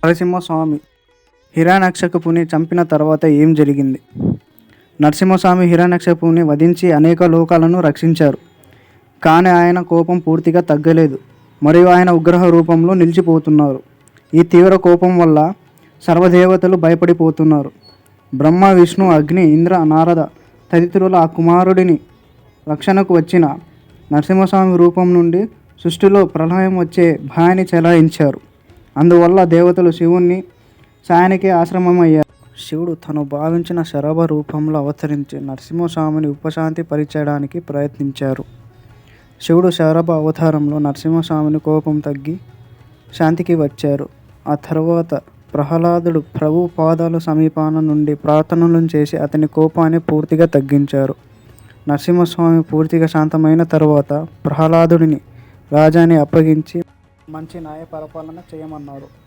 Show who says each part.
Speaker 1: నరసింహస్వామి హిరణ్యకశిపుని చంపిన తర్వాత ఏం జరిగింది? నరసింహస్వామి హిరణ్యకశిపుని వధించి అనేక లోకాలను రక్షించారు. కానీ ఆయన కోపం పూర్తిగా తగ్గలేదు మరియు ఆయన ఉగ్రహ రూపంలో నిలిచిపోతున్నారు. ఈ తీవ్ర కోపం వల్ల సర్వదేవతలు భయపడిపోతున్నారు. బ్రహ్మ, విష్ణు, అగ్ని, ఇంద్ర, నారద తదితరుల ఆ కుమారుడిని రక్షణకు వచ్చిన నరసింహస్వామి రూపం నుండి సృష్టిలో ప్రళయం వచ్చే భయాన్ని చెలాయించారు. అందువల్ల దేవతలు శివుణ్ణి సాయానికి ఆశ్రమమయ్యారు. శివుడు తను భావించిన శరభ రూపంలో అవతరించి నరసింహస్వామిని ఉపశాంతి పరిచడానికి ప్రయత్నించారు. శివుడు శరభ అవతారంలో నరసింహస్వామిని కోపం తగ్గి శాంతికి వచ్చారు. ఆ తర్వాత ప్రహ్లాదుడు ప్రభు పాదాల సమీపాన నుండి ప్రార్థనలు చేసి అతని కోపాన్ని పూర్తిగా తగ్గించారు. నరసింహస్వామి పూర్తిగా శాంతమైన తర్వాత ప్రహ్లాదుడిని రాజాని అప్పగించి మంచి న్యాయ పరిపాలన చేయమన్నారు.